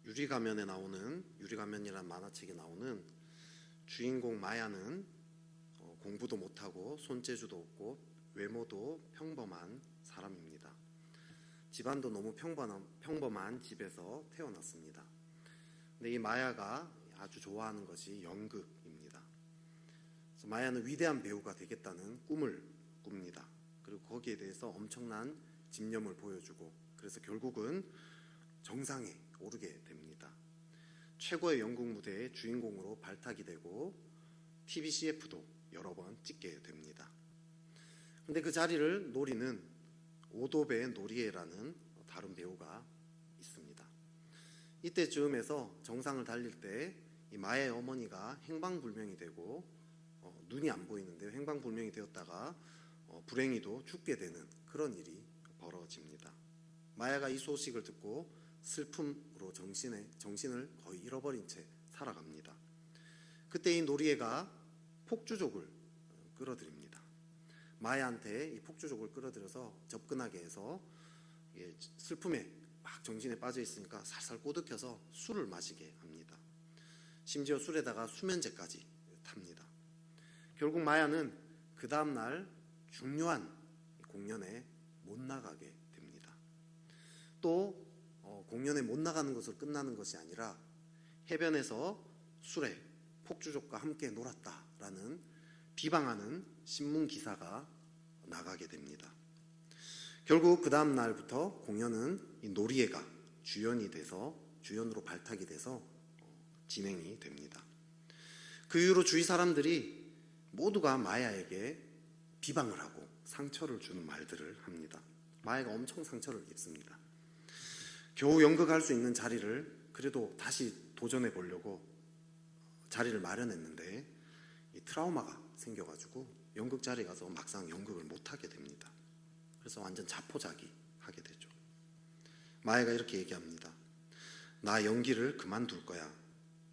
유리가면이라는 만화책에 나오는 주인공 마야는 공부도 못하고 손재주도 없고 외모도 평범한 사람입니다. 집안도 너무 평범한 집에서 태어났습니다. 근데 이 마야가 아주 좋아하는 것이 연극입니다. 그래서 마야는 위대한 배우가 되겠다는 꿈을 꿉니다. 그리고 거기에 대해서 엄청난 집념을 보여주고, 그래서 결국은 정상에 오르게 됩니다. 최고의 연극 무대의 주인공으로 발탁이 되고 TV CF도 여러 번 찍게 됩니다. 근데 그 자리를 노리는 오도베 노리에라는 다른 배우가 있습니다. 이때쯤에서 정상을 달릴 때 이 마야의 어머니가 행방불명이 되고 눈이 안 보이는데요. 행방불명이 되었다가 불행히도 죽게 되는 그런 일이 벌어집니다. 마야가 이 소식을 듣고 슬픔으로 정신을 거의 잃어버린 채 살아갑니다. 그때 이 노리에가 폭주족을 끌어들입니다. 마야한테 이 폭주족을 끌어들여서 접근하게 해서 슬픔에 막 정신에 빠져 있으니까 살살 꼬드겨서 술을 마시게 합니다. 심지어 술에다가 수면제까지 탑니다. 결국 마야는 그 다음날 중요한 공연에 못 나가게 됩니다. 또 공연에 못 나가는 것으로 끝나는 것이 아니라 해변에서 술에 폭주족과 함께 놀았다라는 비방하는 신문 기사가 나가게 됩니다. 결국 그 다음 날부터 공연은 이 노리에가 주연으로 발탁이 돼서 진행이 됩니다. 그 이후로 주위 사람들이 모두가 마야에게 비방을 하고 상처를 주는 말들을 합니다. 마야가 엄청 상처를 입습니다. 겨우 연극할 수 있는 자리를 그래도 다시 도전해 보려고 자리를 마련했는데 이 트라우마가 생겨가지고 연극 자리에 가서 막상 연극을 못하게 됩니다. 그래서 완전 자포자기 하게 되죠. 마야가 이렇게 얘기합니다. 나 연기를 그만둘 거야.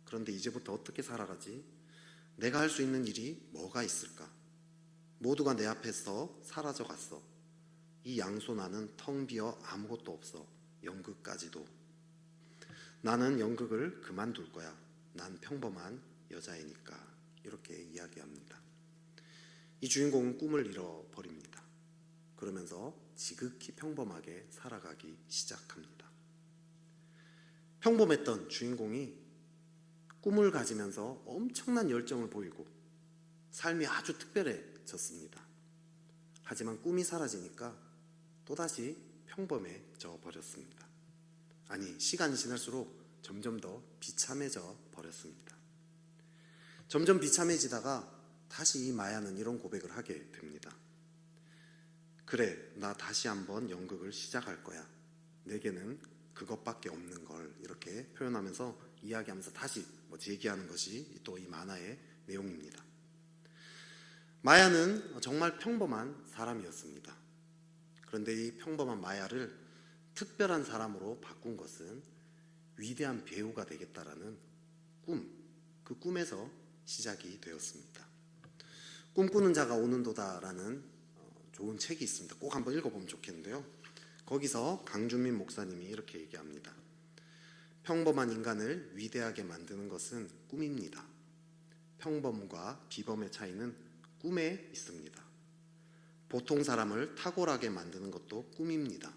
그런데 이제부터 어떻게 살아가지? 내가 할 수 있는 일이 뭐가 있을까? 모두가 내 앞에서 사라져 갔어. 이 양손안은 텅 비어 아무것도 없어. 연극까지도. 나는 연극을 그만둘 거야. 난 평범한 여자이니까. 이렇게 이야기합니다. 이 주인공은 꿈을 잃어버립니다. 그러면서 지극히 평범하게 살아가기 시작합니다. 평범했던 주인공이 꿈을 가지면서 엄청난 열정을 보이고 삶이 아주 특별해졌습니다. 하지만 꿈이 사라지니까 또다시 평범해져 버렸습니다. 아니, 시간이 지날수록 점점 더 비참해져 버렸습니다. 점점 비참해지다가 다시 이 마야는 이런 고백을 하게 됩니다. 그래, 나 다시 한번 연극을 시작할 거야. 내게는 그것밖에 없는 걸. 이렇게 표현하면서 이야기하면서 다시 제기하는 것이 또 이 만화의 내용입니다. 마야는 정말 평범한 사람이었습니다. 그런데 이 평범한 마야를 특별한 사람으로 바꾼 것은 위대한 배우가 되겠다라는 그 꿈에서 시작이 되었습니다. 꿈꾸는 자가 오는도다라는 좋은 책이 있습니다. 꼭 한번 읽어보면 좋겠는데요. 거기서 강준민 목사님이 이렇게 얘기합니다. 평범한 인간을 위대하게 만드는 것은 꿈입니다. 평범과 비범의 차이는 꿈에 있습니다. 보통 사람을 탁월하게 만드는 것도 꿈입니다.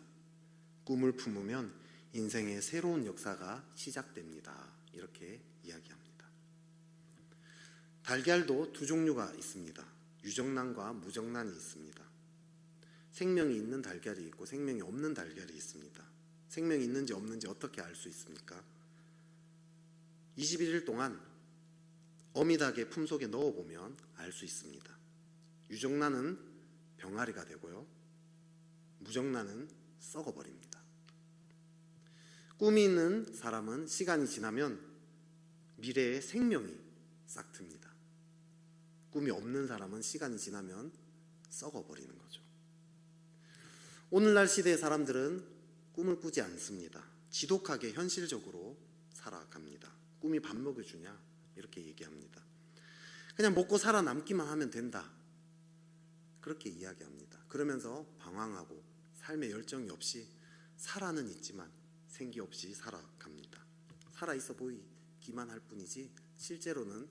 꿈을 품으면 인생의 새로운 역사가 시작됩니다. 이렇게 이야기합니다. 달걀도 두 종류가 있습니다. 유정란과 무정란이 있습니다. 생명이 있는 달걀이 있고 생명이 없는 달걀이 있습니다. 생명이 있는지 없는지 어떻게 알 수 있습니까? 21일 동안 어미닭의 품속에 넣어보면 알 수 있습니다. 유정란은 병아리가 되고요. 무정란은 썩어버립니다. 꿈이 있는 사람은 시간이 지나면 미래의 생명이 싹틉니다. 꿈이 없는 사람은 시간이 지나면 썩어버리는 거죠. 오늘날 시대의 사람들은 꿈을 꾸지 않습니다. 지독하게 현실적으로 살아갑니다. 꿈이 밥 먹여주냐? 이렇게 얘기합니다. 그냥 먹고 살아남기만 하면 된다. 그렇게 이야기합니다. 그러면서 방황하고 삶에 열정이 없이 살아는 있지만 생기 없이 살아갑니다. 살아있어 보이기만 할 뿐이지 실제로는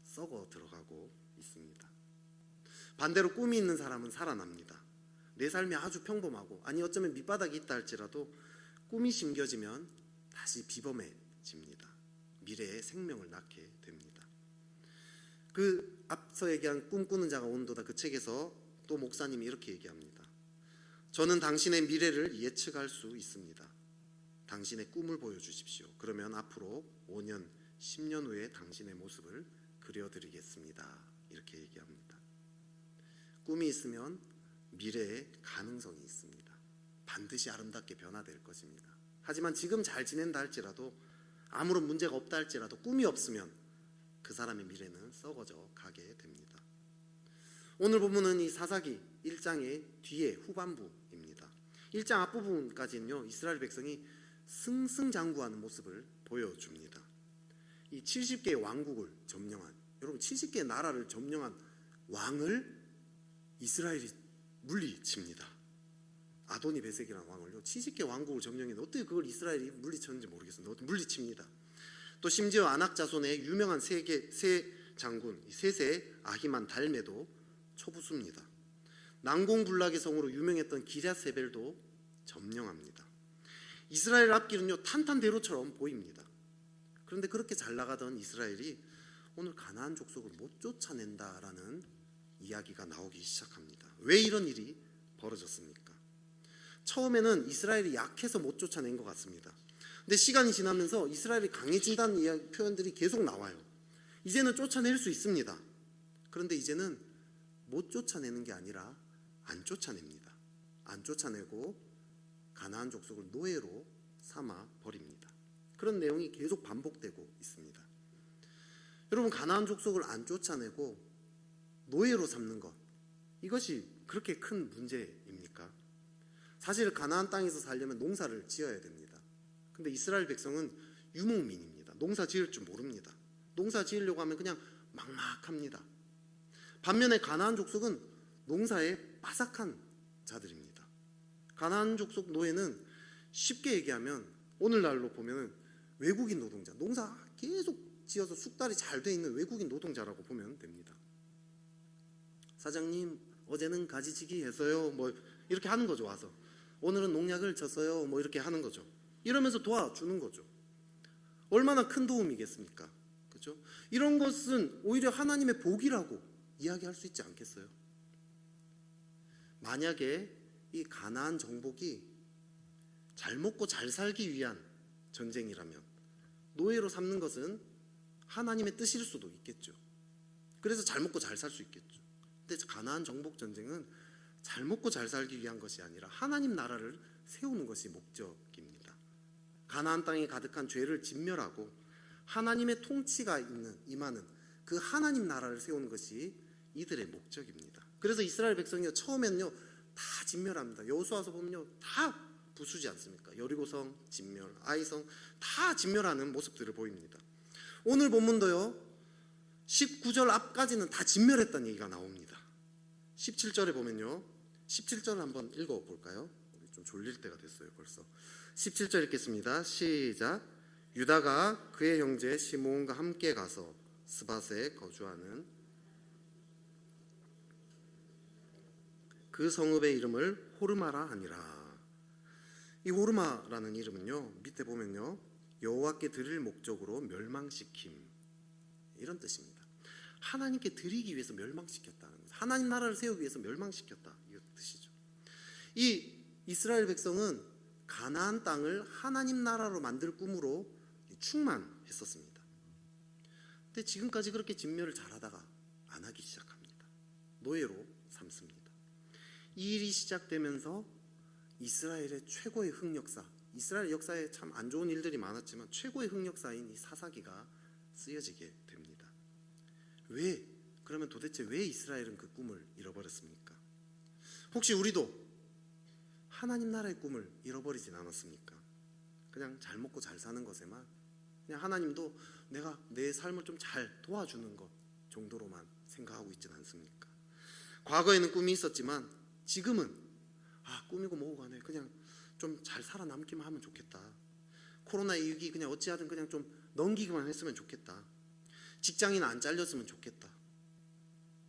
썩어 들어가고 있습니다. 반대로 꿈이 있는 사람은 살아납니다. 내 삶이 아주 평범하고, 아니 어쩌면 밑바닥이 있다 할지라도 꿈이 심겨지면 다시 비범해집니다. 미래의 생명을 낳게 됩니다. 그 앞서 얘기한 꿈꾸는 자가 온도다, 그 책에서 또 목사님이 이렇게 얘기합니다. 저는 당신의 미래를 예측할 수 있습니다. 당신의 꿈을 보여주십시오. 그러면 앞으로 5년, 10년 후에 당신의 모습을 그려드리겠습니다. 이렇게 얘기합니다. 꿈이 있으면 미래에 가능성이 있습니다. 반드시 아름답게 변화될 것입니다. 하지만 지금 잘 지낸다 할지라도, 아무런 문제가 없다 할지라도 꿈이 없으면 그 사람의 미래는 썩어져 가게 됩니다. 오늘 본문은 이 사사기 1장의 뒤에 후반부입니다. 1장 앞부분까지는요, 이스라엘 백성이 승승장구하는 모습을 보여줍니다. 이 70개의 왕국을 점령한, 여러분 70개의 나라를 점령한 왕을 이스라엘이 물리칩니다. 아도니 베섹이라는 왕을요, 70개 왕국을 점령했는데 어떻게 그걸 이스라엘이 물리쳤는지 모르겠습니다. 물리칩니다. 또 심지어 아낙 자손의 유명한 세 장군, 셋의 아히만 달메도 쳐부숩니다. 난공불락의 성으로 유명했던 기랴세벨도 점령합니다. 이스라엘 앞길은요, 탄탄대로처럼 보입니다. 그런데 그렇게 잘 나가던 이스라엘이 오늘 가나안 족속을 못 쫓아낸다라는 이야기가 나오기 시작합니다. 왜 이런 일이 벌어졌습니까? 처음에는 이스라엘이 약해서 못 쫓아낸 것 같습니다. 근데 시간이 지나면서 이스라엘이 강해진다는 표현들이 계속 나와요. 이제는 쫓아낼 수 있습니다. 그런데 이제는 못 쫓아내는 게 아니라 안 쫓아냅니다. 안 쫓아내고 가나안 족속을 노예로 삼아 버립니다. 그런 내용이 계속 반복되고 있습니다. 여러분, 가나안 족속을 안 쫓아내고 노예로 삼는 것, 이것이 그렇게 큰 문제입니까? 사실 가나안 땅에서 살려면 농사를 지어야 됩니다. 근데 이스라엘 백성은 유목민입니다. 농사 지을 줄 모릅니다. 농사 지으려고 하면 그냥 막막합니다. 반면에 가나안 족속은 농사에 빠삭한 자들입니다. 가나안 족속 노예는 쉽게 얘기하면 오늘날로 보면 외국인 노동자, 농사 계속 지어서 숙달이 잘 돼 있는 외국인 노동자라고 보면 됩니다. 사장님, 어제는 가지치기 했어요. 뭐 이렇게 하는 거죠. 와서 오늘은 농약을 쳤어요. 뭐 이렇게 하는 거죠. 이러면서 도와주는 거죠. 얼마나 큰 도움이겠습니까? 그렇죠? 이런 것은 오히려 하나님의 복이라고 이야기할 수 있지 않겠어요? 만약에 이 가나안 정복이 잘 먹고 잘 살기 위한 전쟁이라면 노예로 삼는 것은 하나님의 뜻일 수도 있겠죠. 그래서 잘 먹고 잘 살 수 있겠죠. 근데 가나안 정복 전쟁은 잘 먹고 잘 살기 위한 것이 아니라 하나님 나라를 세우는 것이 목적입니다. 가나안 땅에 가득한 죄를 진멸하고 하나님의 통치가 임하는 그 하나님 나라를 세우는 것이 이들의 목적입니다. 그래서 이스라엘 백성이 처음에는요 다 진멸합니다. 여호수아서 보면요 다 부수지 않습니까? 여리고성 진멸, 아이성 다 진멸하는 모습들을 보입니다. 오늘 본문도요 19절 앞까지는 다 진멸했다는 얘기가 나옵니다. 17절에 보면요, 17절을 한번 읽어볼까요? 좀 졸릴 때가 됐어요 벌써. 17절 읽겠습니다. 시작. 유다가 그의 형제 시므온과 함께 가서 스밧에 거주하는 그 성읍의 이름을 호르마라 하니라. 이 호르마라는 이름은요 밑에 보면요 여호와께 드릴 목적으로 멸망시킴, 이런 뜻입니다. 하나님께 드리기 위해서 멸망시켰다는 거죠. 하나님 나라를 세우기 위해서 멸망시켰다, 이 뜻이죠. 이 이스라엘 백성은 가나안 땅을 하나님 나라로 만들 꿈으로 충만했었습니다. 근데 지금까지 그렇게 진멸을 잘하다가 안 하기 시작합니다. 노예로 삼습니다. 이 일이 시작되면서 이스라엘의 최고의 흑역사, 이스라엘 역사에 참 안 좋은 일들이 많았지만 최고의 흑역사인 이 사사기가 쓰여지게 됩니다. 왜? 그러면 도대체 왜 이스라엘은 그 꿈을 잃어버렸습니까? 혹시 우리도 하나님 나라의 꿈을 잃어버리진 않았습니까? 그냥 잘 먹고 잘 사는 것에만, 그냥 하나님도 내가 내 삶을 좀 잘 도와주는 것 정도로만 생각하고 있진 않습니까? 과거에는 꿈이 있었지만 지금은 꿈이고 뭐고 간에 그냥 좀 잘 살아남기만 하면 좋겠다. 코로나 위기 그냥 어찌하든 그냥 좀 넘기기만 했으면 좋겠다. 직장인 안 잘렸으면 좋겠다.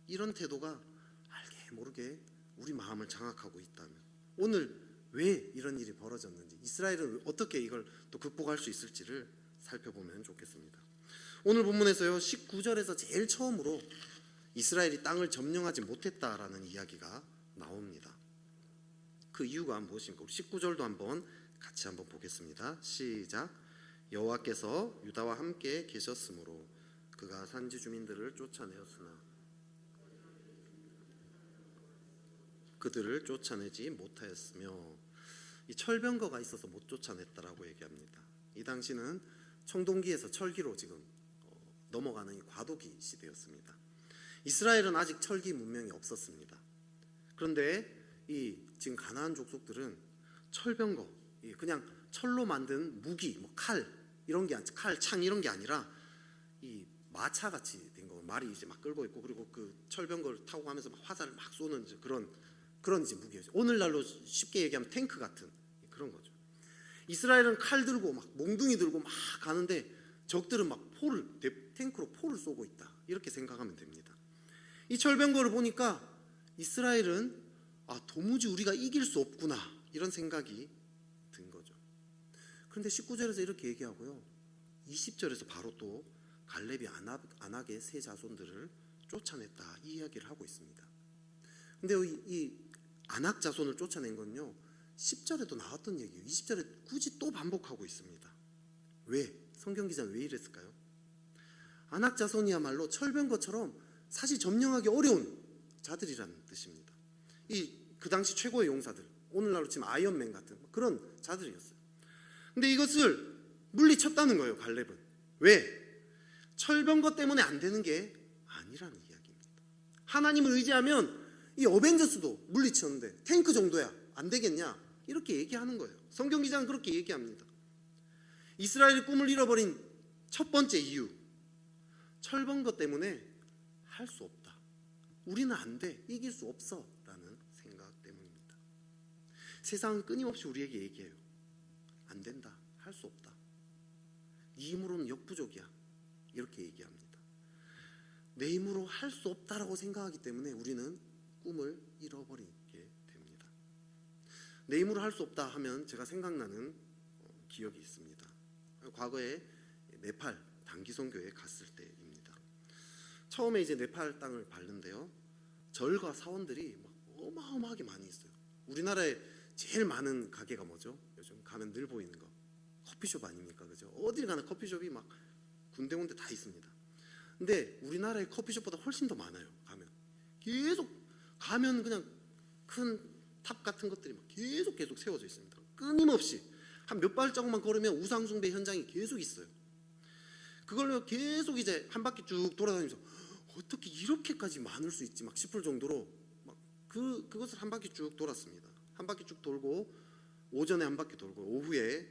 이런 태도가 알게 모르게 우리 마음을 장악하고 있다면 오늘 왜 이런 일이 벌어졌는지, 이스라엘은 어떻게 이걸 또 극복할 수 있을지를 살펴보면 좋겠습니다. 오늘 본문에서요 19절에서 제일 처음으로 이스라엘이 땅을 점령하지 못했다라는 이야기가 나옵니다. 그 이유가 무엇입니까? 19절도 한번 같이 한번 보겠습니다. 시작. 여호와께서 유다와 함께 계셨으므로 그가 산지 주민들을 쫓아내었으나 그들을 쫓아내지 못하였으며, 이 철병거가 있어서 못 쫓아냈다라고 얘기합니다. 이 당시는 청동기에서 철기로 지금 넘어가는 이 과도기 시대였습니다. 이스라엘은 아직 철기 문명이 없었습니다. 그런데 이 지금 가나안 족속들은 철병거, 그냥 철로 만든 무기, 뭐 칼 이런 게 칼, 창 이런 게 아니라 이 마차 같이 된 거, 말이 이제 막 끌고 있고, 그리고 그 철병거를 타고 가면서 막 화살을 막 쏘는 그런 이제 무기였죠. 오늘날로 쉽게 얘기하면 탱크 같은 그런 거죠. 이스라엘은 칼 들고 막 몽둥이 들고 막 가는데 적들은 막 탱크로 포를 쏘고 있다, 이렇게 생각하면 됩니다. 이 철병거를 보니까 이스라엘은 도무지 우리가 이길 수 없구나, 이런 생각이 든 거죠. 그런데 19절에서 이렇게 얘기하고요, 20절에서 바로 또 갈렙이 안악의 세 자손들을 쫓아냈다, 이 이야기를 하고 있습니다. 근데 이 안악 자손을 쫓아낸 건요 10절에도 나왔던 얘기예요. 20절에 굳이 또 반복하고 있습니다. 왜? 성경 기자는 왜 이랬을까요? 안악 자손이야말로 철병거처럼 사실 점령하기 어려운 자들이라는 뜻입니다. 그 당시 최고의 용사들, 오늘날로 치면 아이언맨 같은 그런 자들이었어요. 근데 이것을 물리쳤다는 거예요, 갈렙은. 왜? 철병거 때문에 안 되는 게 아니라는 이야기입니다. 하나님을 의지하면 이 어벤져스도 물리쳤는데 탱크 정도야 안 되겠냐, 이렇게 얘기하는 거예요. 성경 기자는 그렇게 얘기합니다. 이스라엘이 꿈을 잃어버린 첫 번째 이유, 철병거 때문에 할 수 없다, 우리는 안 돼, 이길 수 없어 라는 생각 때문입니다. 세상은 끊임없이 우리에게 얘기해요. 안 된다, 할 수 없다, 네 힘으로는 역부족이야, 이렇게 얘기합니다. 내 힘으로 할 수 없다라고 생각하기 때문에 우리는 꿈을 잃어버리게 됩니다. 내 힘으로 할 수 없다 하면 제가 생각나는 기억이 있습니다. 과거에 네팔 단기선교에 갔을 때입니다. 처음에 이제 네팔 땅을 밟는데요, 절과 사원들이 막 어마어마하게 많이 있어요. 우리나라에 제일 많은 가게가 뭐죠? 요즘 가면 늘 보이는 거, 커피숍 아닙니까? 그죠? 어딜 가나 커피숍이 막 군데군데 다 있습니다. 근데 우리나라의 커피숍보다 훨씬 더 많아요. 계속 가면 그냥 큰 탑 같은 것들이 막 계속 세워져 있습니다. 끊임없이 한 몇 발자국만 걸으면 우상숭배 현장이 계속 있어요. 그걸 계속 이제 한 바퀴 쭉 돌아다니면서 어떻게 이렇게까지 많을 수 있지 막 싶을 정도로 막 그것을 한 바퀴 쭉 돌았습니다. 한 바퀴 쭉 돌고, 오전에 한 바퀴 돌고, 오후에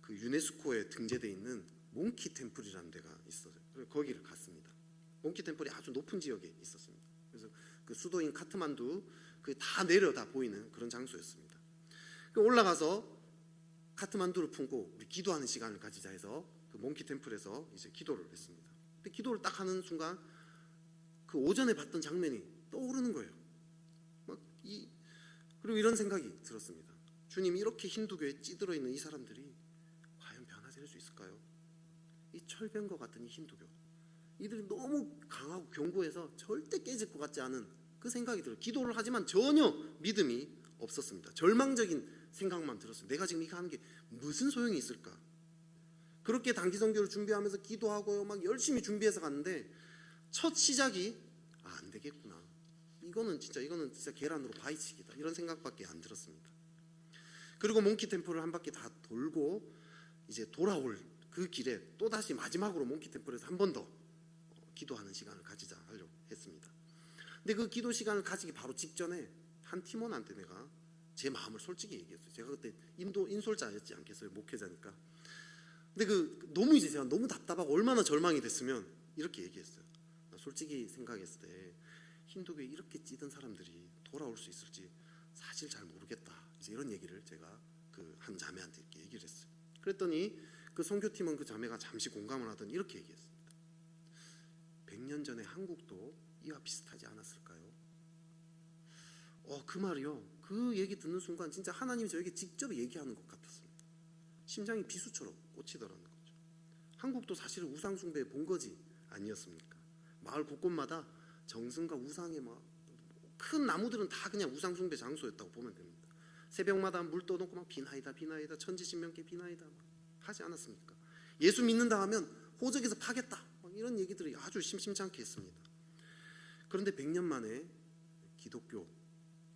그 유네스코에 등재되어 있는 몽키 템플이라는 데가 있어요. 그래서 거기를 갔습니다. 몽키 템플이 아주 높은 지역에 있었습니다. 그래서 그 수도인 카트만두 그 다 내려다 보이는 그런 장소였습니다. 올라가서 카트만두를 품고 우리 기도하는 시간을 가지자 해서 그 몽키 템플에서 이제 기도를 했습니다. 근데 기도를 딱 하는 순간 그 오전에 봤던 장면이 떠오르는 거예요. 그리고 이런 생각이 들었습니다. 주님, 이렇게 힌두교에 찌들어 있는 이 사람들이 과연 변화될 수 있을까요? 이 철병거 같은 이 힌두교, 이들이 너무 강하고 견고해서 절대 깨질 것 같지 않은 그 생각이 들어요. 기도를 하지만 전혀 믿음이 없었습니다. 절망적인 생각만 들었어요. 내가 지금 이거 하는 게 무슨 소용이 있을까? 그렇게 단기 선교를 준비하면서 기도하고요, 막 열심히 준비해서 갔는데 첫 시작이 안 되겠구나. 이거는 진짜 계란으로 바위치기다, 이런 생각밖에 안 들었습니다. 그리고 몽키 템플을 한 바퀴 다 돌고 이제 돌아올 그 길에 또 다시 마지막으로 몽키 템플에서 한 번 더 기도하는 시간을 가지자 하려고 했습니다. 근데 그 기도 시간을 가지기 바로 직전에 한 팀원한테 내가 제 마음을 솔직히 얘기했어요. 제가 그때 인솔자였지 않겠어요, 목회자니까. 근데 너무 제가 너무 답답하고 얼마나 절망이 됐으면 이렇게 얘기했어요. 솔직히 생각했을 때 힌두교에 이렇게 찌든 사람들이 돌아올 수 있을지 사실 잘 모르겠다, 이제 이런 얘기를 제가 그 한 자매한테 이렇게 얘기를 했어요. 그랬더니 그 선교팀원 그 자매가 잠시 공감을 하더니 이렇게 얘기했습니다. 100년 전에 한국도 이와 비슷하지 않았을까요? 그 말이요, 그 얘기 듣는 순간 진짜 하나님이 저에게 직접 얘기하는 것 같았습니다. 심장이 비수처럼 꽂히더라는 거죠. 한국도 사실은 우상 숭배의 본거지 아니었습니까? 마을 곳곳마다 정승과 우상의 막 큰 나무들은 다 그냥 우상 숭배 장소였다고 보면 됩니다. 새벽마다 물 떠놓고 막 비나이다 비나이다 천지신명께 비나이다 막 하지 않았습니까? 예수 믿는다 하면 호적에서 파겠다 이런 얘기들이 아주 심심찮게 했습니다. 그런데 100년 만에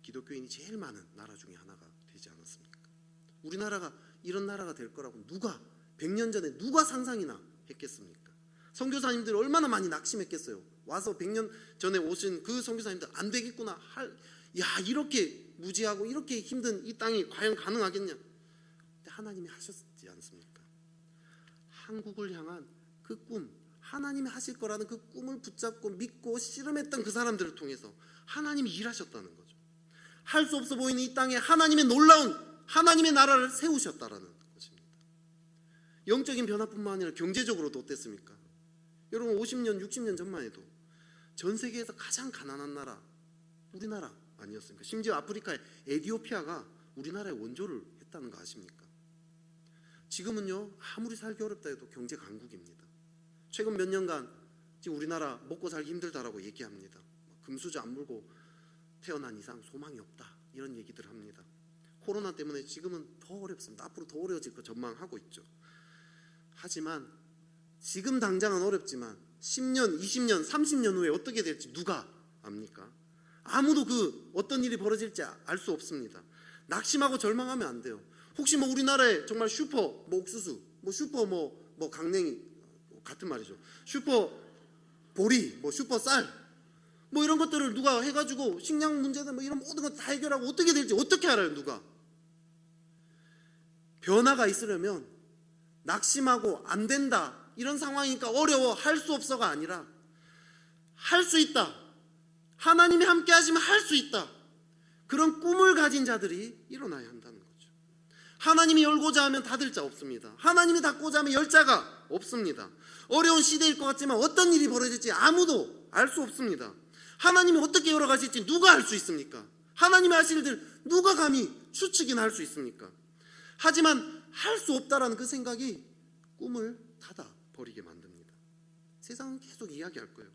기독교인이 제일 많은 나라 중에 하나가 되지 않았습니까? 우리나라가 이런 나라가 될 거라고 100년 전에 누가 상상이나 했겠습니까? 선교사님들 얼마나 많이 낙심했겠어요. 와서 100년 전에 오신 그 선교사님들 안 되겠구나 이렇게 무지하고 이렇게 힘든 이 땅이 과연 가능하겠냐? 근데 하나님이 하셨지 않습니까? 한국을 향한 그 꿈, 하나님이 하실 거라는 그 꿈을 붙잡고 믿고 씨름했던 그 사람들을 통해서 하나님이 일하셨다는 거죠. 할 수 없어 보이는 이 땅에 하나님의 놀라운 하나님의 나라를 세우셨다라는 것입니다. 영적인 변화뿐만 아니라 경제적으로도 어땠습니까? 여러분 50년, 60년 전만 해도 전 세계에서 가장 가난한 나라 우리나라 아니었습니까? 심지어 아프리카의 에티오피아가 우리나라의 원조를 했다는 거 아십니까? 지금은요 아무리 살기 어렵다 해도 경제 강국입니다. 최근 몇 년간 지금 우리나라 먹고 살기 힘들다라고 얘기합니다. 금수저 안 물고 태어난 이상 소망이 없다 이런 얘기들 합니다. 코로나 때문에 지금은 더 어렵습니다. 앞으로 더 어려워질 거 전망하고 있죠. 하지만 지금 당장은 어렵지만 10년, 20년, 30년 후에 어떻게 될지 누가 압니까? 아무도 그 어떤 일이 벌어질지 알 수 없습니다. 낙심하고 절망하면 안 돼요. 혹시 우리나라에 정말 슈퍼 옥수수, 슈퍼 강냉이 같은 말이죠. 슈퍼 보리, 슈퍼 쌀, 이런 것들을 누가 해가지고 식량 문제든 이런 모든 것 다 해결하고 어떻게 될지 어떻게 알아요? 누가? 변화가 있으려면 낙심하고 안 된다 이런 상황이니까 어려워 할 수 없어가 아니라 할 수 있다. 하나님이 함께 하시면 할 수 있다. 그런 꿈을 가진 자들이 일어나야 한다는 거죠. 하나님이 열고자 하면 닫을 자 없습니다. 하나님이 닫고자 하면 열 자가 없습니다. 어려운 시대일 것 같지만 어떤 일이 벌어질지 아무도 알 수 없습니다. 하나님이 어떻게 열어가실지 누가 알 수 있습니까? 하나님이 하실 일 누가 감히 추측이나 할 수 있습니까? 하지만 할 수 없다라는 그 생각이 꿈을 닫아버리게 만듭니다. 세상은 계속 이야기할 거예요.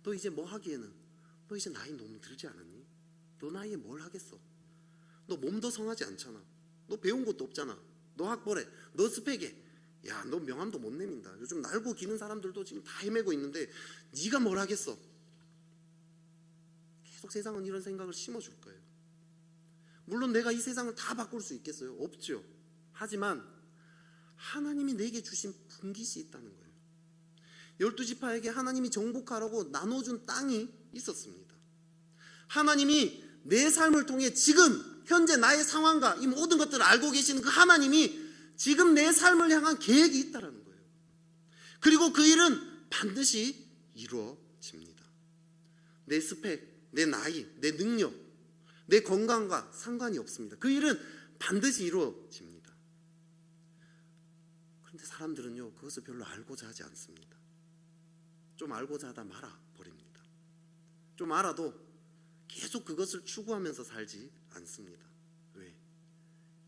너 이제 뭐 하기에는 너 이제 나이 너무 들지 않았니? 너 나이에 뭘 하겠어? 너 몸도 성하지 않잖아. 너 배운 것도 없잖아. 너 학벌에, 너 스펙에, 야, 너 명함도 못 내민다. 요즘 날고 기는 사람들도 지금 다 헤매고 있는데 네가 뭘 하겠어? 계속 세상은 이런 생각을 심어줄 거예요. 물론 내가 이 세상을 다 바꿀 수 있겠어요? 없죠. 하지만 하나님이 내게 주신 분깃이 있다는 거예요. 12지파에게 하나님이 정복하라고 나눠준 땅이 있었습니다. 하나님이 내 삶을 통해 지금 현재 나의 상황과 이 모든 것들을 알고 계시는 그 하나님이 지금 내 삶을 향한 계획이 있다는 거예요. 그리고 그 일은 반드시 이루어집니다. 내 스펙, 내 나이, 내 능력, 내 건강과 상관이 없습니다. 그 일은 반드시 이루어집니다. 그런데 사람들은요 그것을 별로 알고자 하지 않습니다. 좀 알고자 하다 말아버립니다. 좀 알아도 계속 그것을 추구하면서 살지 않습니다. 왜?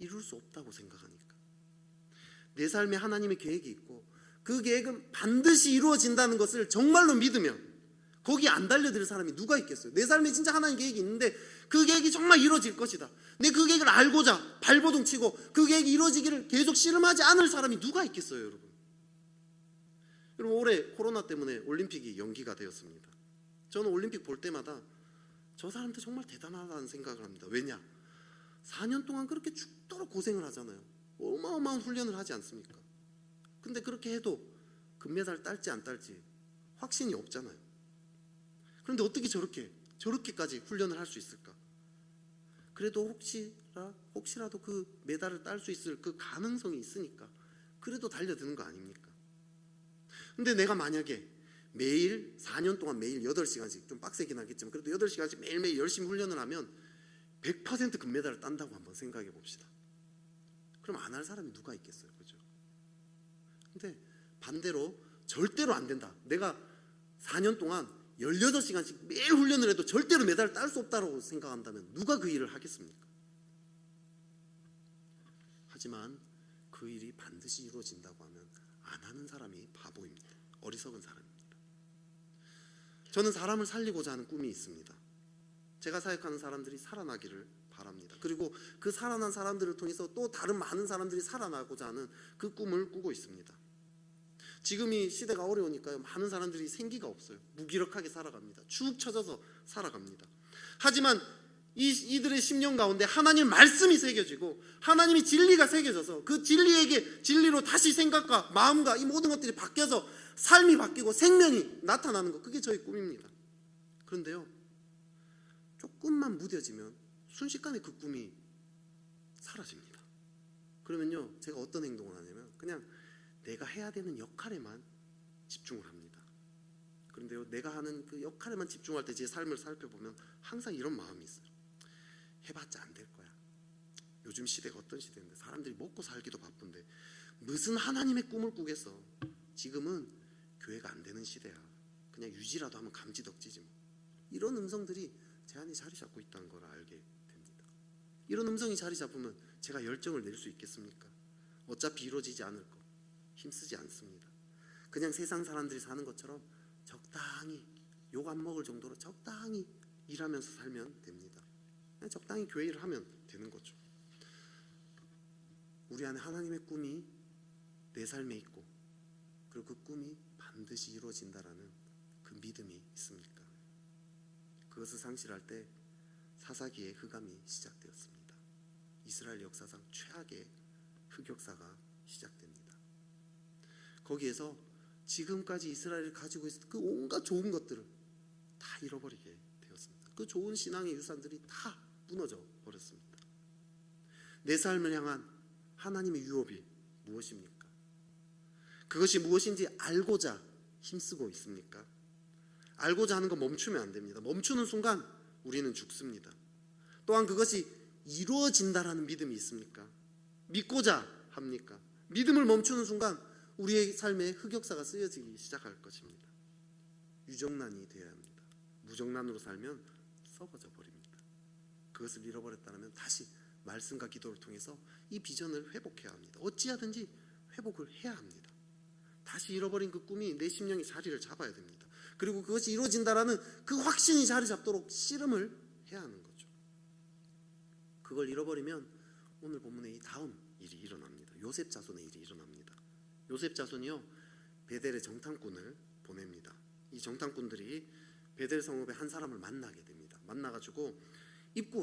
이룰 수 없다고 생각하니까. 내 삶에 하나님의 계획이 있고 그 계획은 반드시 이루어진다는 것을 정말로 믿으면 거기 안 달려들 사람이 누가 있겠어요? 내 삶에 진짜 하나님 계획이 있는데 그 계획이 정말 이루어질 것이다. 내 그 계획을 알고자 발버둥 치고 그 계획이 이루어지기를 계속 씨름하지 않을 사람이 누가 있겠어요, 여러분? 여러분, 올해 코로나 때문에 올림픽이 연기가 되었습니다. 저는 올림픽 볼 때마다 저 사람들 정말 대단하다는 생각을 합니다. 왜냐? 4년 동안 그렇게 죽도록 고생을 하잖아요. 어마어마한 훈련을 하지 않습니까? 근데 그렇게 해도 금메달 딸지 안 딸지 확신이 없잖아요. 그런데 어떻게 저렇게까지 훈련을 할 수 있을까? 그래도 혹시라도 그 메달을 딸 수 있을 그 가능성이 있으니까 그래도 달려드는 거 아닙니까? 근데 내가 만약에 매일 4년 동안 매일 8시간씩, 좀 빡세긴 하겠지만 그래도 8시간씩 매일매일 열심히 훈련을 하면 100% 금메달을 딴다고 한번 생각해 봅시다. 그럼 안 할 사람이 누가 있겠어요? 그죠? 근데 반대로 절대로 안 된다. 내가 4년 동안 18시간씩 매일 훈련을 해도 절대로 메달을 딸 수 없다고 생각한다면 누가 그 일을 하겠습니까? 하지만 그 일이 반드시 이루어진다고 하면 안 하는 사람이 바보입니다. 어리석은 사람입니다. 저는 사람을 살리고자 하는 꿈이 있습니다. 제가 사역하는 사람들이 살아나기를 바랍니다. 그리고 그 살아난 사람들을 통해서 또 다른 많은 사람들이 살아나고자 하는 그 꿈을 꾸고 있습니다. 지금 이 시대가 어려우니까요, 많은 사람들이 생기가 없어요. 무기력하게 살아갑니다. 축 처져서 살아갑니다. 하지만 이들의 심령 가운데 하나님 말씀이 새겨지고 하나님이 진리가 새겨져서 그 진리로 다시 생각과 마음과 이 모든 것들이 바뀌어서 삶이 바뀌고 생명이 나타나는 것, 그게 저희 꿈입니다. 그런데요, 조금만 무뎌지면 순식간에 그 꿈이 사라집니다. 그러면요, 제가 어떤 행동을 하냐면 그냥 내가 해야 되는 역할에만 집중을 합니다. 그런데요, 내가 하는 그 역할에만 집중할 때 제 삶을 살펴보면 항상 이런 마음이 있어요. 해봤자 안 될 거야. 요즘 시대가 어떤 시대인데 사람들이 먹고 살기도 바쁜데 무슨 하나님의 꿈을 꾸겠어. 지금은 교회가 안 되는 시대야. 그냥 유지라도 하면 감지덕지지 뭐. 이런 음성들이 제 안에 자리 잡고 있다는 걸 알게 됩니다. 이런 음성이 자리 잡으면 제가 열정을 낼 수 있겠습니까? 어차피 이루어지지 않을 거 힘쓰지 않습니다. 그냥 세상 사람들이 사는 것처럼 적당히 욕 안 먹을 정도로 적당히 일하면서 살면 됩니다. 그냥 적당히 교회 일을 하면 되는 거죠. 우리 안에 하나님의 꿈이 내 삶에 있고 그리고 그 꿈이 반드시 이루어진다라는 그 믿음이 있습니까? 그것을 상실할 때 사사기의 흑암이 시작되었습니다. 이스라엘 역사상 최악의 흑역사가 시작됩니다. 거기에서 지금까지 이스라엘이 가지고 있었던 그 온갖 좋은 것들을 다 잃어버리게 되었습니다. 그 좋은 신앙의 유산들이 다 무너져 버렸습니다. 내 삶을 향한 하나님의 유업이 무엇입니까? 그것이 무엇인지 알고자 힘쓰고 있습니까? 알고자 하는 거 멈추면 안 됩니다. 멈추는 순간 우리는 죽습니다. 또한 그것이 이루어진다라는 믿음이 있습니까? 믿고자 합니까? 믿음을 멈추는 순간 우리의 삶에 흑역사가 쓰여지기 시작할 것입니다. 유정란이 되어야 합니다. 무정란으로 살면 썩어져 버립니다. 그것을 잃어버렸다면 다시 말씀과 기도를 통해서 이 비전을 회복해야 합니다. 어찌하든지 회복을 해야 합니다. 다시 잃어버린 그 꿈이 내 심령의 자리를 잡아야 됩니다. 그리고 그것이 이루어진다라는 그 확신이 자리 잡도록 씨름을 해야 하는 거죠. 그걸 잃어버리면 오늘 본문에 이 다음 일이 일어납니다. 요셉 자손의 일이 일어납니다. 요셉 자손이요, 베델의 정탐꾼을 보냅니다. 이 정탐꾼들이 베델 성읍의 한 사람을 만나게 됩니다. 만나가지고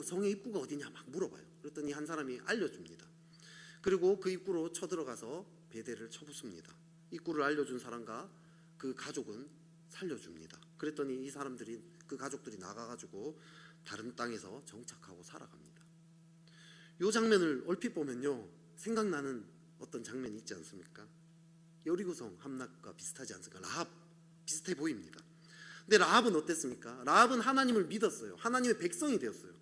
성의 입구가 어디냐 막 물어봐요. 그랬더니 한 사람이 알려줍니다. 그리고 그 입구로 쳐들어가서 베델을 쳐부숩니다. 입구를 알려준 사람과 그 가족은 살려줍니다. 그랬더니 그 가족들이 나가가지고 다른 땅에서 정착하고 살아갑니다. 이 장면을 얼핏 보면요, 생각나는 어떤 장면이 있지 않습니까? 여리고성 함락과 비슷하지 않습니까? 라합 비슷해 보입니다. 근데 라합은 어땠습니까? 라합은 하나님을 믿었어요. 하나님의 백성이 되었어요.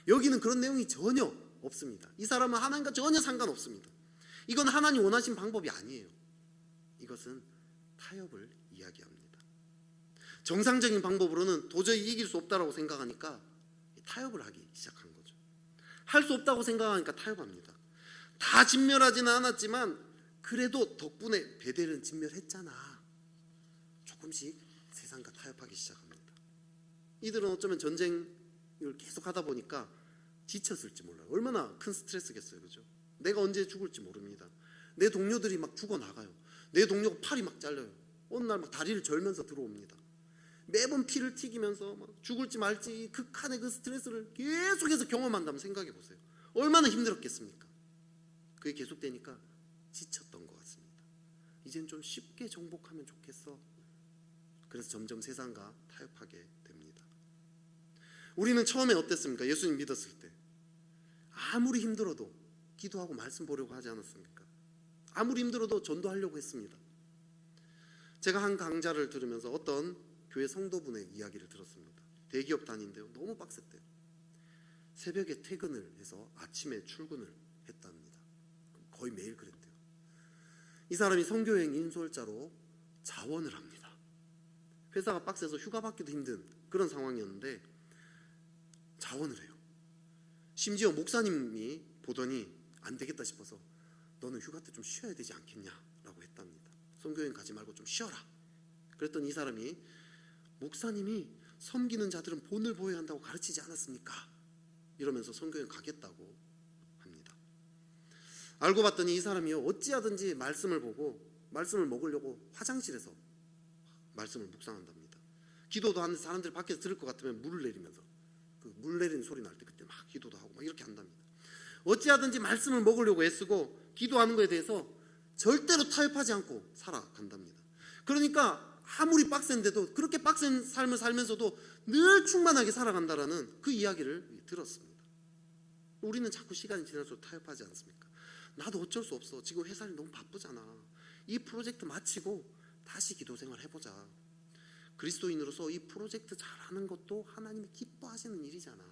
여기는 그런 내용이 전혀 없습니다. 이 사람은 하나님과 전혀 상관없습니다. 이건 하나님 원하신 방법이 아니에요. 이것은 타협을 이야기합니다. 정상적인 방법으로는 도저히 이길 수 없다고 생각하니까 타협을 하기 시작한 거죠. 할 수 없다고 생각하니까 타협합니다. 다 진멸하지는 않았지만 그래도 덕분에 베델은 진멸했잖아. 조금씩 세상과 타협하기 시작합니다. 이들은 어쩌면 전쟁을 계속 하다 보니까 지쳤을지 몰라요. 얼마나 큰 스트레스겠어요, 그죠? 내가 언제 죽을지 모릅니다. 내 동료들이 막 죽어나가요. 내 동료가 팔이 막 잘려요. 어느 날 막 다리를 절면서 들어옵니다. 매번 피를 튀기면서 막 죽을지 말지 극한의 그 스트레스를 계속해서 경험한다면 생각해 보세요. 얼마나 힘들었겠습니까? 그게 계속되니까 지쳤던 것 같습니다. 이젠 좀 쉽게 정복하면 좋겠어. 그래서 점점 세상과 타협하게 됩니다. 우리는 처음에 어땠습니까? 예수님 믿었을 때 아무리 힘들어도 기도하고 말씀 보려고 하지 않았습니까? 아무리 힘들어도 전도하려고 했습니다. 제가 한 강좌를 들으면서 어떤 교회 성도분의 이야기를 들었습니다. 대기업 다니는데요, 너무 빡셌대요. 새벽에 퇴근을 해서 아침에 출근을 했답니다. 거의 매일 그랬대요. 이 사람이 선교여행 인솔자로 자원을 합니다. 회사가 빡세서 휴가 받기도 힘든 그런 상황이었는데 자원을 해요. 심지어 목사님이 보더니 안 되겠다 싶어서 너는 휴가 때 좀 쉬어야 되지 않겠냐라고 했답니다. 선교여행 가지 말고 좀 쉬어라. 그랬더니 이 사람이 목사님이 섬기는 자들은 본을 보여야 한다고 가르치지 않았습니까? 이러면서 선교여행 가겠다고 합니다. 알고 봤더니 이 사람이요, 어찌하든지 말씀을 보고 말씀을 먹으려고 화장실에서 말씀을 묵상한답니다. 기도도 하는데 사람들이 밖에서 들을 것 같으면 물을 내리면서 그 물 내리는 소리 날 때 그때 막 기도도 하고 막 이렇게 한답니다. 어찌하든지 말씀을 먹으려고 애쓰고 기도하는 것에 대해서 절대로 타협하지 않고 살아간답니다. 그러니까 아무리 빡센데도 그렇게 빡센 삶을 살면서도 늘 충만하게 살아간다라는 그 이야기를 들었습니다. 우리는 자꾸 시간이 지날수록 타협하지 않습니까? 나도 어쩔 수 없어. 지금 회사 일 너무 바쁘잖아. 이 프로젝트 마치고 다시 기도 생활 해보자. 그리스도인으로서 이 프로젝트 잘하는 것도 하나님이 기뻐하시는 일이잖아.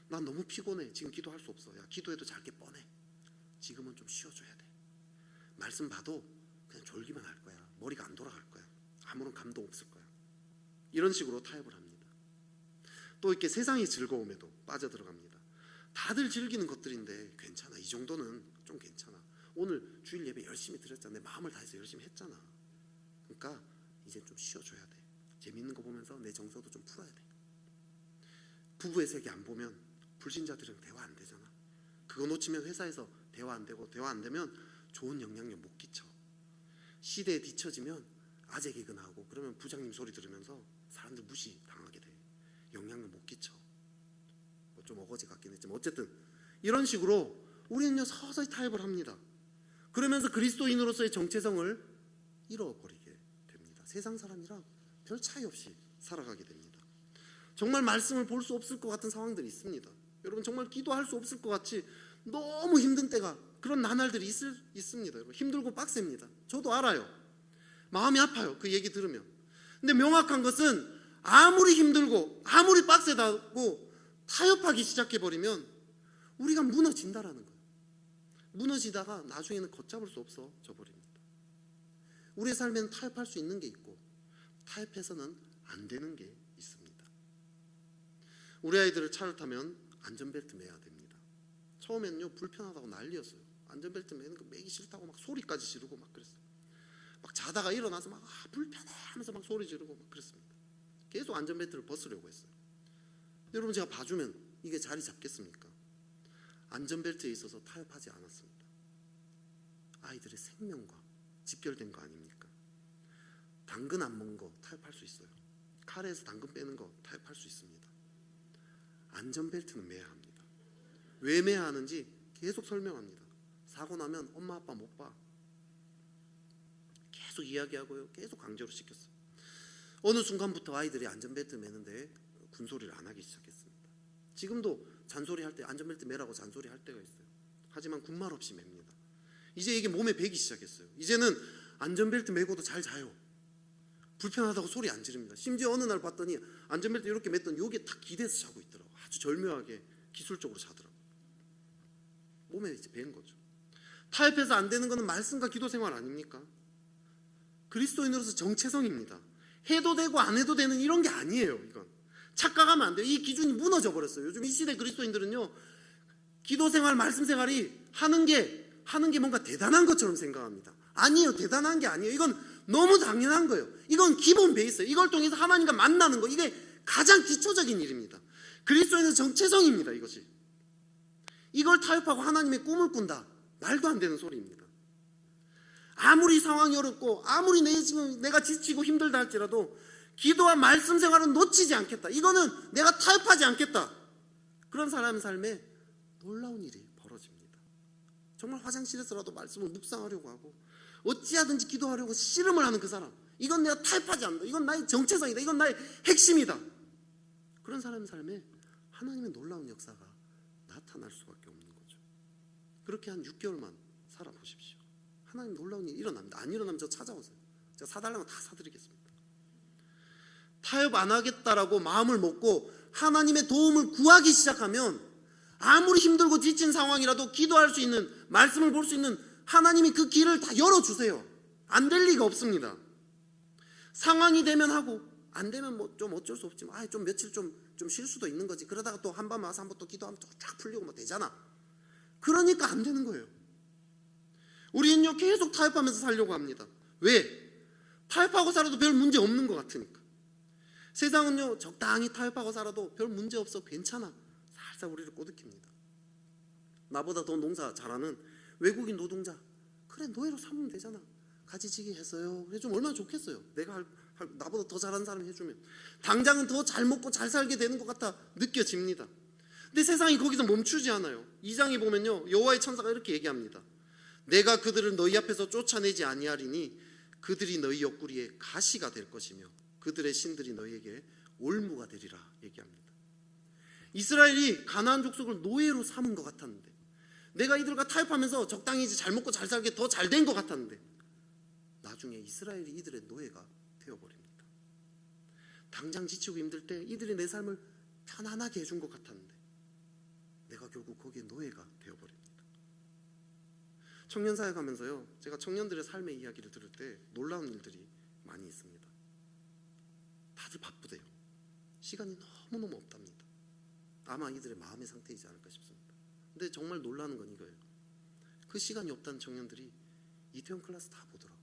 난 너무 피곤해. 지금 기도할 수 없어. 야, 기도해도 잘 게 뻔해. 지금은 좀 쉬어줘야 돼. 말씀 봐도 그냥 졸기만 할 거야. 머리가 안 돌아갈 거야. 아무런 감동 없을 거야. 이런 식으로 타협을 합니다. 또 이렇게 세상의 즐거움에도 빠져들어갑니다. 다들 즐기는 것들인데 괜찮아. 이 정도는 좀 괜찮아. 오늘 주일 예배 열심히 드렸잖아. 내 마음을 다해서 열심히 했잖아. 그러니까 이제 좀 쉬어줘야 돼. 재밌는 거 보면서 내 정서도 좀 풀어야 돼. 부부의 세계 안 보면 불신자들은 대화 안 되잖아. 그거 놓치면 회사에서 대화 안 되고, 대화 안 되면 좋은 영향력 못 끼쳐. 시대에 뒤처지면 아재 개그 나오고, 그러면 부장님 소리 들으면서 사람들 무시당하게 돼. 영향력 못 끼쳐. 뭐 좀 어거지 같긴 했지만 어쨌든 이런 식으로 우리는요 서서히 타협을 합니다. 그러면서 그리스도인으로서의 정체성을 잃어버리게 됩니다. 세상 사람이랑 별 차이 없이 살아가게 됩니다. 정말 말씀을 볼 수 없을 것 같은 상황들이 있습니다. 여러분 정말 기도할 수 없을 것 같이 너무 힘든 때가, 그런 나날들이 있습니다. 여러분 힘들고 빡셉니다. 저도 알아요. 마음이 아파요. 그 얘기 들으면. 근데 명확한 것은 아무리 힘들고 아무리 빡세다고 타협하기 시작해버리면 우리가 무너진다라는 거예요. 무너지다가 나중에는 걷잡을 수 없어져 버립니다. 우리의 삶에는 타협할 수 있는 게 있고 타협해서는 안 되는 게 있습니다. 우리 아이들을 차를 타면 안전벨트 매야 됩니다. 처음에는요 불편하다고 난리였어요. 안전벨트 매는 거 매기 싫다고 막 소리까지 지르고 막 그랬어요. 막 자다가 일어나서 막 불편해 하면서 막 소리 지르고 막 그랬습니다. 계속 안전벨트를 벗으려고 했어요. 여러분 제가 봐주면 이게 자리 잡겠습니까? 안전벨트에 있어서 타협하지 않았습니다. 아이들의 생명과 직결된 거 아닙니까? 당근 안 먹은 거 타협할 수 있어요. 카레에서 당근 빼는 거 타협할 수 있습니다. 안전벨트는 매야 합니다. 왜 매야 하는지 계속 설명합니다. 사고 나면 엄마 아빠 못 봐. 계속 이야기하고요. 계속 강제로 시켰어요. 어느 순간부터 아이들이 안전벨트 매는데 군소리를 안 하기 시작했습니다. 지금도 잔소리 할 때 안전벨트 매라고 잔소리 할 때가 있어요. 하지만 군말 없이 맵니다. 이제 이게 몸에 배기 시작했어요. 이제는 안전벨트 매고도 잘 자요. 불편하다고 소리 안 지릅니다. 심지어 어느 날 봤더니 안전벨트 이렇게 맸더니 여기에 딱 기대서 자고 있더라고요. 아주 절묘하게 기술적으로 자더라고요. 몸에 이제 밴 거죠. 타협해서 안 되는 것은 말씀과 기도 생활 아닙니까? 그리스도인으로서 정체성입니다. 해도 되고 안 해도 되는 이런 게 아니에요. 이건 착각하면 안 돼요. 이 기준이 무너져 버렸어요. 요즘 이 시대 그리스도인들은요 기도 생활, 말씀 생활이 하는 게 뭔가 대단한 것처럼 생각합니다. 아니에요. 대단한 게 아니에요. 이건 너무 당연한 거예요. 이건 기본 베이스예요. 이걸 통해서 하나님과 만나는 거, 이게 가장 기초적인 일입니다. 그리스도인의 정체성입니다. 이것이. 이걸 타협하고 하나님의 꿈을 꾼다. 말도 안 되는 소리입니다. 아무리 상황이 어렵고 아무리 내가 지치고 힘들다 할지라도 기도와 말씀 생활은 놓치지 않겠다. 이거는 내가 타협하지 않겠다. 그런 사람의 삶에 놀라운 일이 벌어집니다. 정말 화장실에서라도 말씀을 묵상하려고 하고 어찌하든지 기도하려고 씨름을 하는 그 사람, 이건 내가 타협하지 않는다. 이건 나의 정체성이다. 이건 나의 핵심이다. 그런 사람의 삶에 하나님의 놀라운 역사가 나타날 수밖에 없는 거죠. 그렇게 한 6개월만 살아보십시오. 하나님 놀라운 일이 일어납니다. 안 일어나면 저 찾아오세요. 제가 사달라면 다 사드리겠습니다. 타협 안 하겠다라고 마음을 먹고 하나님의 도움을 구하기 시작하면 아무리 힘들고 지친 상황이라도 기도할 수 있는, 말씀을 볼 수 있는 하나님이 그 길을 다 열어주세요. 안 될 리가 없습니다. 상황이 되면 하고 안 되면 뭐 좀 어쩔 수 없지만 좀 며칠 좀 쉴 수도 있는 거지. 그러다가 또 한 번 와서 한번 또 기도하면 또 쫙 풀리고 뭐 되잖아. 그러니까 안 되는 거예요. 우리는요 계속 타협하면서 살려고 합니다. 왜? 타협하고 살아도 별 문제 없는 것 같으니까. 세상은요 적당히 타협하고 살아도 별 문제 없어, 괜찮아, 살살 우리를 꼬드깁니다. 나보다 더 농사 잘하는 외국인 노동자, 그래 노예로 삼으면 되잖아, 가지치기 했어요, 해주면 얼마나 좋겠어요. 내가 나보다 더 잘하는 사람이 해주면 당장은 더 잘 먹고 잘 살게 되는 것 같아 느껴집니다. 근데 세상이 거기서 멈추지 않아요. 2장에 보면요 여호와의 천사가 이렇게 얘기합니다. 내가 그들을 너희 앞에서 쫓아내지 아니하리니 그들이 너희 옆구리에 가시가 될 것이며 그들의 신들이 너희에게 올무가 되리라 얘기합니다. 이스라엘이 가나안 족속을 노예로 삼은 것 같았는데, 내가 이들과 타협하면서 적당히 이제 잘 먹고 잘 살게 더 잘 된 것 같았는데, 나중에 이스라엘이 이들의 노예가 되어버립니다. 당장 지치고 힘들 때 이들이 내 삶을 편안하게 해준 것 같았는데 내가 결국 거기에 노예가 되어버립니다. 청년 사역하면서요 제가 청년들의 삶의 이야기를 들을 때 놀라운 일들이 많이 있습니다. 다들 바쁘대요. 시간이 너무너무 없답니다. 아마 이들의 마음의 상태이지 않을까 싶습니다. 근데 정말 놀라는 건 이거예요. 그 시간이 없다는 청년들이 이태원 클래스 다 보더라고요.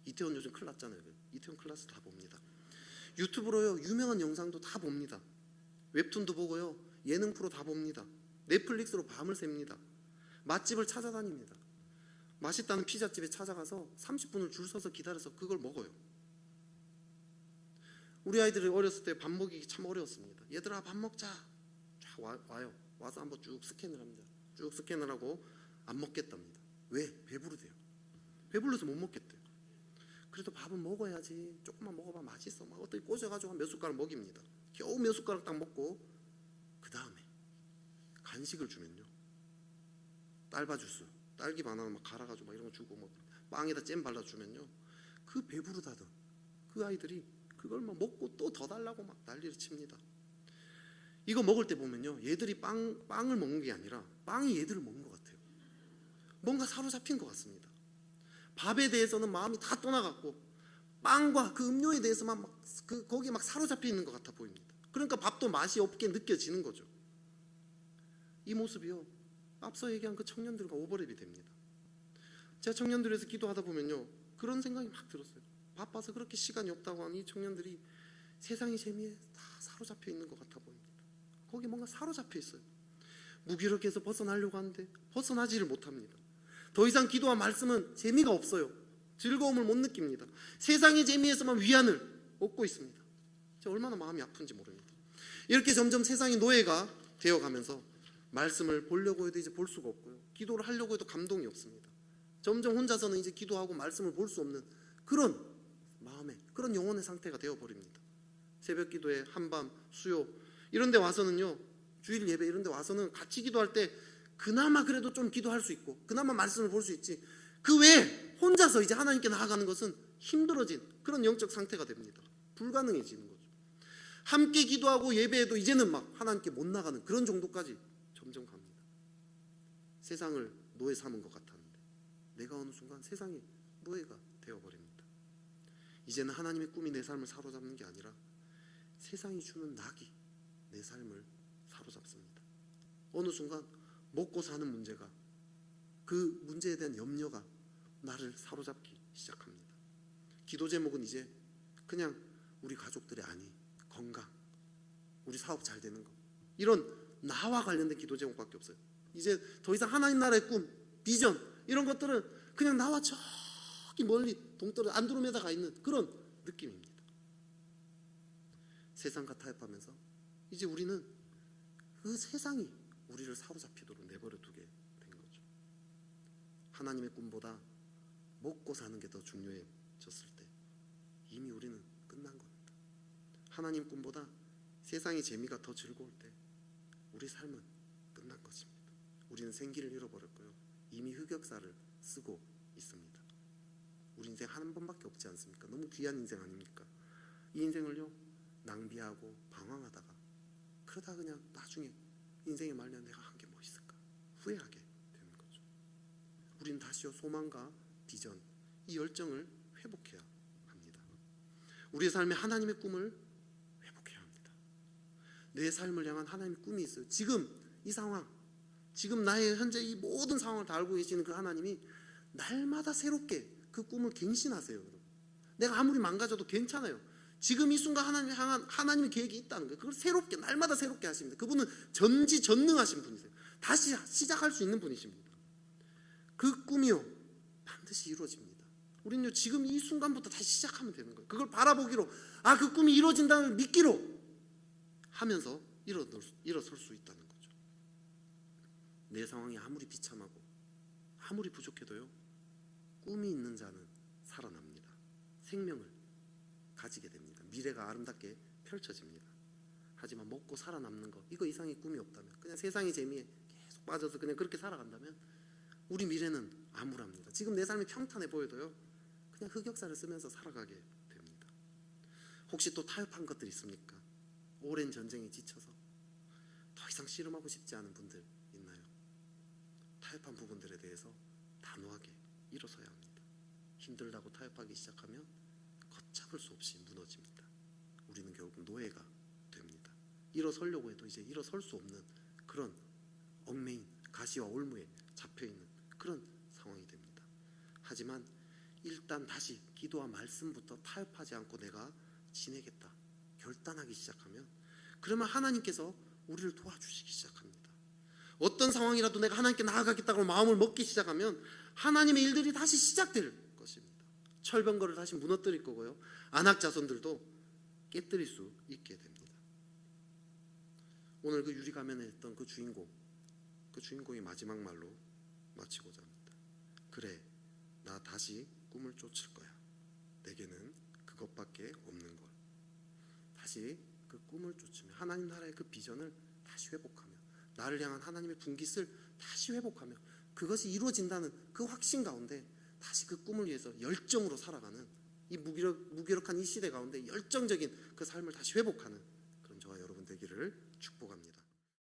이태원 요즘 큰일 났잖아요. 이태원 클래스 다 봅니다. 유튜브로요 유명한 영상도 다 봅니다. 웹툰도 보고요 예능 프로 다 봅니다. 넷플릭스로 밤을 샙니다. 맛집을 찾아다닙니다. 맛있다는 피자집에 찾아가서 30분을 줄 서서 기다려서 그걸 먹어요. 우리 아이들이 어렸을 때 밥 먹이기 참 어려웠습니다. 얘들아 밥 먹자, 쫙 와요. 와서 한번 쭉 스캔을 합니다. 쭉 스캔을 하고 안 먹겠답니다. 왜? 배부르대요. 배불러서 못 먹겠대요. 그래도 밥은 먹어야지, 조금만 먹어봐 맛있어, 막 어떻게 꼬셔가지고 몇 숟가락 먹입니다. 겨우 몇 숟가락 딱 먹고 그 다음에 간식을 주면요 딸바 주스, 딸기 바나나 막 갈아가지고 막 이런 거 주고 뭐 빵에다 잼 발라주면요 그 배부르다던 그 아이들이 그걸 막 먹고 또 더 달라고 막 난리를 칩니다. 이거 먹을 때 보면요 얘들이 빵을 먹는 게 아니라 빵이 얘들을 먹는 것 같아요. 뭔가 사로잡힌 것 같습니다. 밥에 대해서는 마음이 다 떠나갔고 빵과 그 음료에 대해서만 막 거기에 막 사로잡혀 있는 것 같아 보입니다. 그러니까 밥도 맛이 없게 느껴지는 거죠. 이 모습이요 앞서 얘기한 그 청년들과 오버랩이 됩니다. 제가 청년들에서 기도하다 보면요 그런 생각이 막 들었어요. 바빠서 그렇게 시간이 없다고 하는 이 청년들이 세상의 재미에 다 사로잡혀 있는 것 같아 보입니다. 거기 뭔가 사로잡혀 있어요. 무기력해서 벗어나려고 하는데 벗어나지를 못합니다. 더 이상 기도와 말씀은 재미가 없어요. 즐거움을 못 느낍니다. 세상의 재미에서만 위안을 얻고 있습니다. 제가 얼마나 마음이 아픈지 모릅니다. 이렇게 점점 세상의 노예가 되어가면서 말씀을 보려고 해도 이제 볼 수가 없고요. 기도를 하려고 해도 감동이 없습니다. 점점 혼자서는 이제 기도하고 말씀을 볼 수 없는 그런 마음의, 그런 영혼의 상태가 되어버립니다. 새벽 기도에 한밤, 수요 이런 데 와서는요 주일 예배 이런 데 와서는 같이 기도할 때 그나마 그래도 좀 기도할 수 있고 그나마 말씀을 볼 수 있지, 그 외에 혼자서 이제 하나님께 나아가는 것은 힘들어진 그런 영적 상태가 됩니다. 불가능해지는 거죠. 함께 기도하고 예배해도 이제는 막 하나님께 못 나가는 그런 정도까지 점점 갑니다. 세상을 노예 삼은 것 같았는데 내가 어느 순간 세상의 노예가 되어버립니다. 이제는 하나님의 꿈이 내 삶을 사로잡는 게 아니라 세상이 주는 낙이 내 삶을 사로잡습니다. 어느 순간 먹고 사는 문제가, 그 문제에 대한 염려가 나를 사로잡기 시작합니다. 기도 제목은 이제 그냥 우리 가족들의 안위, 건강, 우리 사업 잘 되는 거, 이런 나와 관련된 기도 제목밖에 없어요. 이제 더 이상 하나님 나라의 꿈, 비전 이런 것들은 그냥 나와 저기 멀리 동떨어져 안드로메다 가 있는 그런 느낌입니다. 세상과 타협하면서 이제 우리는 그 세상이 우리를 사로잡히도록 내버려 두게 된 거죠. 하나님의 꿈보다 먹고 사는 게 더 중요해졌을 때 이미 우리는 끝난 겁니다. 하나님 꿈보다 세상의 재미가 더 즐거울 때 우리 삶은 끝난 것입니다. 우리는 생기를 잃어버렸고요 이미 흑역사를 쓰고 있습니다. 우리 인생 한 번밖에 없지 않습니까? 너무 귀한 인생 아닙니까? 이 인생을요 낭비하고 방황하다가 그러다 그냥 나중에 인생의 말년 내가 한 게 뭐 있을까 후회하게 되는 거죠. 우리는 다시요 소망과 비전, 이 열정을 회복해야 합니다. 우리의 삶에 하나님의 꿈을 회복해야 합니다. 내 삶을 향한 하나님의 꿈이 있어요. 지금 이 상황, 지금 나의 현재 이 모든 상황을 다 알고 계시는 그 하나님이 날마다 새롭게 그 꿈을 갱신하세요. 여러분. 내가 아무리 망가져도 괜찮아요. 지금 이 순간 하나님을 향한 하나님의 계획이 있다는 거예요. 그걸 새롭게 날마다 새롭게 하십니다. 그분은 전지전능하신 분이세요. 다시 시작할 수 있는 분이십니다. 그 꿈이요 반드시 이루어집니다. 우리는요 지금 이 순간부터 다시 시작하면 되는 거예요. 그걸 바라보기로, 아, 그 꿈이 이루어진다는 믿기로 하면서 일어설 수 있다는 거죠. 내 상황이 아무리 비참하고 아무리 부족해도요 꿈이 있는 자는 살아납니다. 생명을 가지게 됩니다. 미래가 아름답게 펼쳐집니다. 하지만 먹고 살아남는 거, 이거 이상의 꿈이 없다면, 그냥 세상의 재미에 계속 빠져서 그냥 그렇게 살아간다면 우리 미래는 암울합니다. 지금 내 삶이 평탄해 보여도요 그냥 흑역사를 쓰면서 살아가게 됩니다. 혹시 또 타협한 것들 있습니까? 오랜 전쟁에 지쳐서 더 이상 씨름하고 싶지 않은 분들 있나요? 타협한 부분들에 대해서 단호하게 일어서야 합니다. 힘들다고 타협하기 시작하면 걷잡을 수 없이 무너집니다. 우리는 결국 노예가 됩니다. 일어서려고 해도 이제 일어설 수 없는 그런 얽매인 가시와 올무에 잡혀있는 그런 상황이 됩니다. 하지만 일단 다시 기도와 말씀부터 타협하지 않고 내가 지내겠다 결단하기 시작하면, 그러면 하나님께서 우리를 도와주시기 시작합니다. 어떤 상황이라도 내가 하나님께 나아가겠다고 마음을 먹기 시작하면 하나님의 일들이 다시 시작될 것입니다. 철병거를 다시 무너뜨릴 거고요, 안악 자손들도 깨뜨릴 수 있게 됩니다. 오늘 그 유리 가면에 있던 그 주인공이 마지막 말로 마치고자 합니다. 그래, 나 다시 꿈을 쫓을 거야. 내게는 그것밖에 없는 걸. 다시 그 꿈을 쫓으며 하나님 나라의 그 비전을 다시 회복하며 나를 향한 하나님의 분깃을 다시 회복하며 그것이 이루어진다는 그 확신 가운데 다시 그 꿈을 위해서 열정으로 살아가는, 이 무기력한 이 시대 가운데 열정적인 그 삶을 다시 회복하는 그런 저와 여러분 되기를 축복합니다.